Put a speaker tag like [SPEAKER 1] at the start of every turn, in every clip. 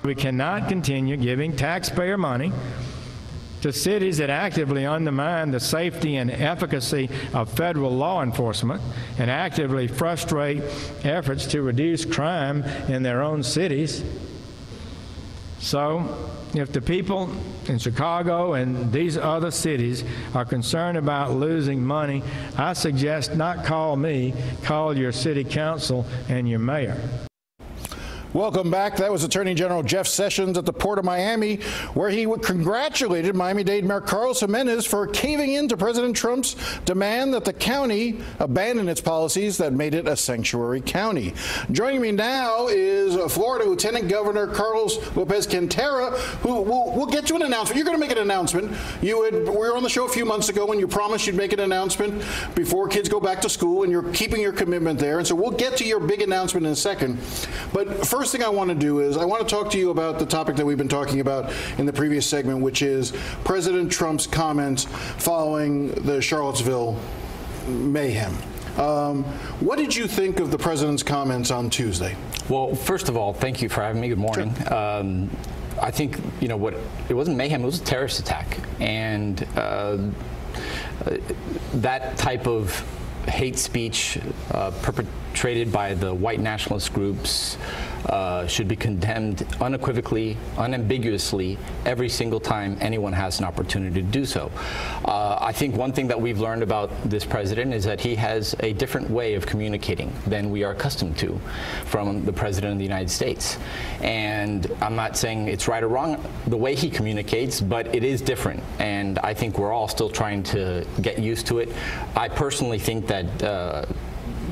[SPEAKER 1] We cannot continue giving taxpayer money to cities that actively undermine the safety and efficacy of federal law enforcement and actively frustrate efforts to reduce crime in their own cities. So, if the people in Chicago and these other cities are concerned about losing money, I suggest not call me, call your city council and your mayor.
[SPEAKER 2] Welcome back. That was Attorney General Jeff Sessions at the Port of Miami, where he congratulated Miami-Dade Mayor Carlos Jimenez for caving in to President Trump's demand that the county abandon its policies that made it a sanctuary county. Joining me now is Florida Lieutenant Governor Carlos Lopez-Cantera, who we'll get to an announcement. You're going to make an announcement. We were on the show a few months ago when you promised you'd make an announcement before kids go back to school, and you're keeping your commitment there. And so we'll get to your big announcement in a second. But first thing I want to do is I want to talk to you about the topic that we've been talking about in the previous segment, which is President Trump's comments following the Charlottesville mayhem. What did you think of the president's comments on Tuesday?
[SPEAKER 3] Well, first of all, thank you for having me. Good morning. Sure. I think, you know, it wasn't mayhem, it was a terrorist attack. And that type of hate speech perpetrated by the white nationalist groups should be condemned unequivocally, unambiguously, every single time anyone has an opportunity to do so. I think one thing that we've learned about this president is that he has a different way of communicating than we are accustomed to from the president of the United States. And I'm not saying it's right or wrong the way he communicates, but it is different. And I think we're all still trying to get used to it. I personally think that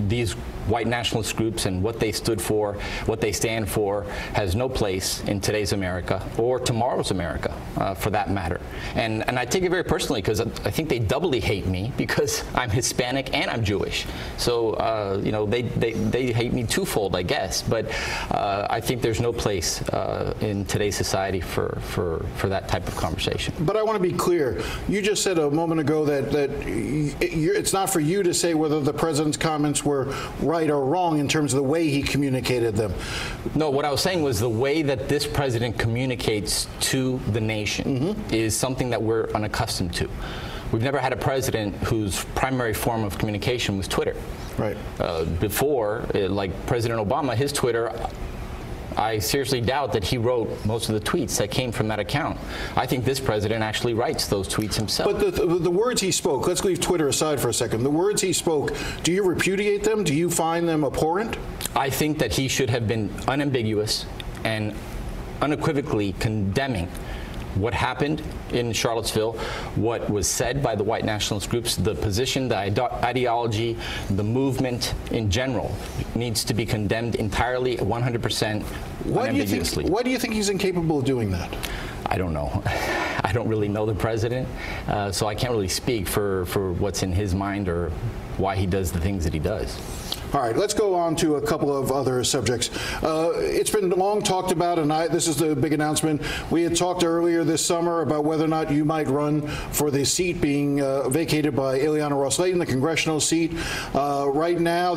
[SPEAKER 3] these white nationalist groups and what they stood for, what they stand for, has no place in today's America or tomorrow's America, for that matter. And I take it very personally because I think they doubly hate me because I'm Hispanic and I'm Jewish. So you know, they hate me twofold, I guess. But I think there's no place in today's society for that type of conversation.
[SPEAKER 2] But I want to be clear. You just said a moment ago that it's not for you to say whether the president's comments were right or wrong in terms of the way he communicated them.
[SPEAKER 3] No, what I was saying was the way that this president communicates to the nation is something that we're unaccustomed to. We've never had a president whose primary form of communication was Twitter. Right. Before, like President Obama, his Twitter, I seriously doubt that he wrote most of the tweets that came from that account. I think this president actually writes those tweets himself. But
[SPEAKER 2] the words he spoke, let's leave Twitter aside for a second. The words he spoke, do you repudiate them? Do you find them abhorrent?
[SPEAKER 3] I think that he should have been unambiguous and unequivocally condemning what happened in Charlottesville, what was said by the white nationalist groups, the position, the ideology, the movement in general needs to be condemned entirely, 100% unambiguously.
[SPEAKER 2] Why do you think he's incapable of doing that?
[SPEAKER 3] I don't know. I don't really know the president, so I can't really speak for what's in his mind or why he does the things that he does.
[SPEAKER 2] All right, let's go on to a couple of other subjects. It's been long talked about, and this is the big announcement. We had talked earlier this summer about whether or not you might run for the seat being vacated by Ileana Ros-Lehtinen, the congressional seat. Right now,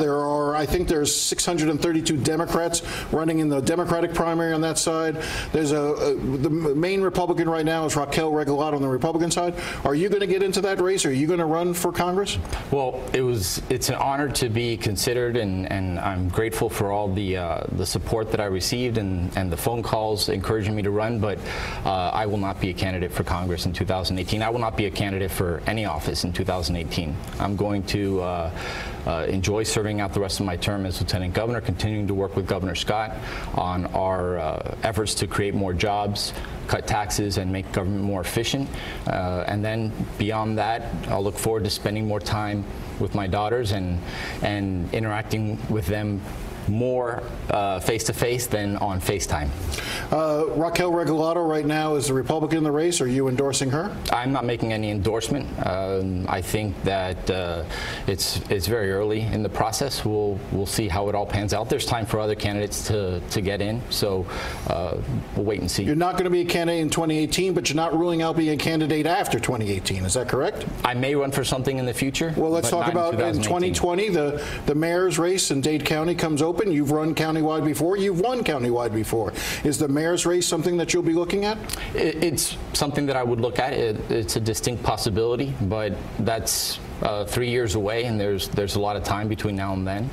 [SPEAKER 2] I think there's 632 Democrats running in the Democratic primary on that side. There's the main Republican right now is Raquel Regalado on the Republican side. Are you going to get into that race? Are you going to run for Congress?
[SPEAKER 3] Well, it's an honor to be considered. And I'm grateful for all the support that I received and the phone calls encouraging me to run, but I will not be a candidate for Congress in 2018. I will not be a candidate for any office in 2018. I'm going to enjoy serving out the rest of my term as Lieutenant Governor, continuing to work with Governor Scott on our efforts to create more jobs, cut taxes, and make government more efficient. And then beyond that, I'll look forward to spending more time with my daughters and interacting with them more face-to-face than on FaceTime.
[SPEAKER 2] Raquel Regalado right now is the Republican in the race. Are you endorsing her?
[SPEAKER 3] I'm not making any endorsement. I think that it's very early in the process. We'll see how it all pans out. There's time for other candidates to get in, so we'll wait and see.
[SPEAKER 2] You're not going to be a candidate in 2018, but you're not ruling out being a candidate after 2018. Is that correct?
[SPEAKER 3] I may run for something in the future.
[SPEAKER 2] Well, let's talk about in 2020, the mayor's race in Dade County comes open. open. You've run countywide before. You've won countywide before. Is the mayor's race something that you'll be looking at?
[SPEAKER 3] It's something that I would look at. It's a distinct possibility, but that's 3 years away, and there's a lot of time between now and then.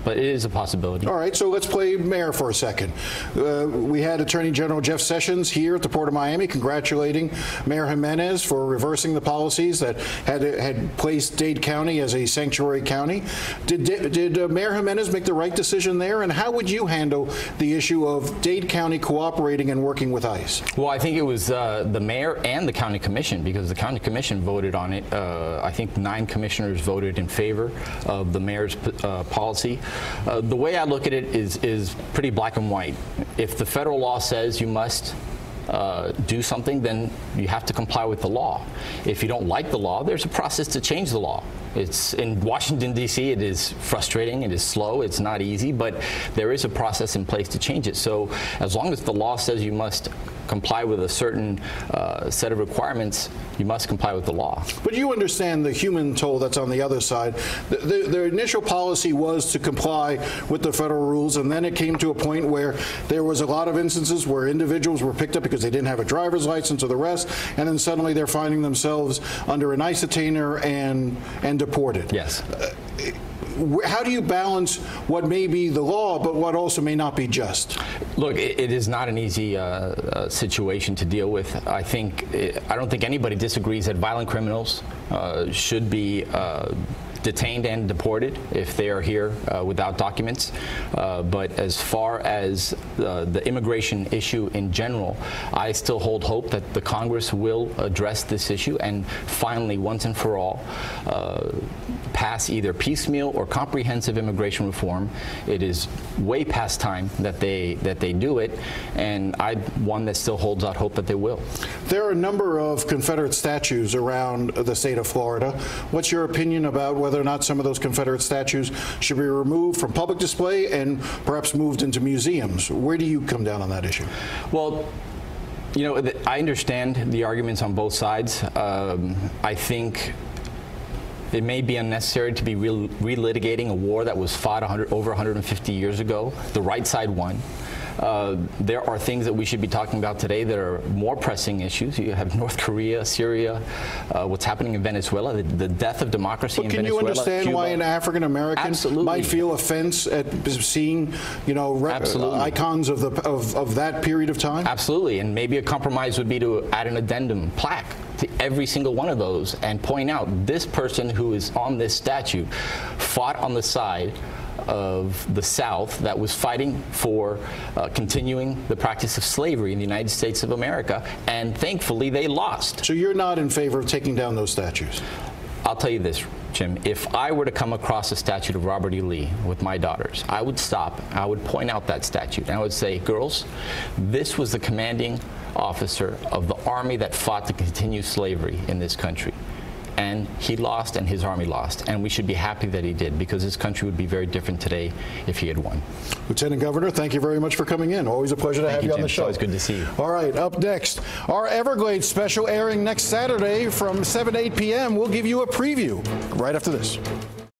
[SPEAKER 3] But it is a possibility.
[SPEAKER 2] All right, so let's play mayor for a second. We had Attorney General Jeff Sessions here at the Port of Miami congratulating Mayor Jimenez for reversing the policies that had placed Dade County as a sanctuary county. Did Mayor Jimenez make the right decision there? And how would you handle the issue of Dade County cooperating and working with ICE?
[SPEAKER 3] Well, I think it was the mayor and the county commission, because the county commission voted on it. I think 9 commissioners voted in favor of the mayor's policy. The way I look at it is pretty black and white. If the federal law says you must do something, then you have to comply with the law. If you don't like the law, there's a process to change the law. It's in Washington, D.C., it is frustrating, it is slow, it's not easy, but there is a process in place to change it. So as long as the law says you must comply with a certain set of requirements, you must comply with the law.
[SPEAKER 2] But you understand the human toll that's on the other side. The initial policy was to comply with the federal rules, and then it came to a point where there was a lot of instances where individuals were picked up because they didn't have a driver's license or the rest, and then suddenly they're finding themselves under an ICE detainer and deported.
[SPEAKER 3] Yes.
[SPEAKER 2] How do you balance what may be the law, but what also may not be just?
[SPEAKER 3] Look, it is not an easy situation to deal with. I don't think anybody disagrees that violent criminals should be detained and deported if they are here without documents. But as far as the immigration issue in general, I still hold hope that the Congress will address this issue and finally, once and for all, pass either piecemeal or comprehensive immigration reform. It is way past time that they do it, and I'm one that still holds out hope that they will.
[SPEAKER 2] There are a number of Confederate statues around the state of Florida. What's your opinion about whether or not some of those Confederate statues should be removed from public display and perhaps moved into museums? Where do you come down on that issue?
[SPEAKER 3] Well, you know, I understand the arguments on both sides. I think it may be unnecessary to be relitigating a war that was fought over 150 years ago. The right side won. There are things that we should be talking about today that are more pressing issues. You have North Korea, Syria, what's happening in Venezuela, the death of democracy in Venezuela.
[SPEAKER 2] Can you understand
[SPEAKER 3] Cuba.
[SPEAKER 2] Why an African American might feel offense at seeing, you know, icons of that period of time?
[SPEAKER 3] Absolutely, and maybe a compromise would be to add an addendum plaque to every single one of those and point out this person who is on this statue fought on the side of the South that was fighting for continuing the practice of slavery in the United States of America, and thankfully they lost.
[SPEAKER 2] So you're not in favor of taking down those statues?
[SPEAKER 3] I'll tell you this, Jim. If I were to come across a statue of Robert E. Lee with my daughters, I would stop, I would point out that statue, and I would say, girls, this was the commanding officer of the army that fought to continue slavery in this country. And he lost, and his army lost. And we should be happy that he did, because this country would be very different today if he had won. Lieutenant Governor, thank you very much for coming in. Always a pleasure to have you on the show. It's always good to see you. All right, up next, our Everglades special airing next Saturday from 7 to 8 p.m. We'll give you a preview right after this.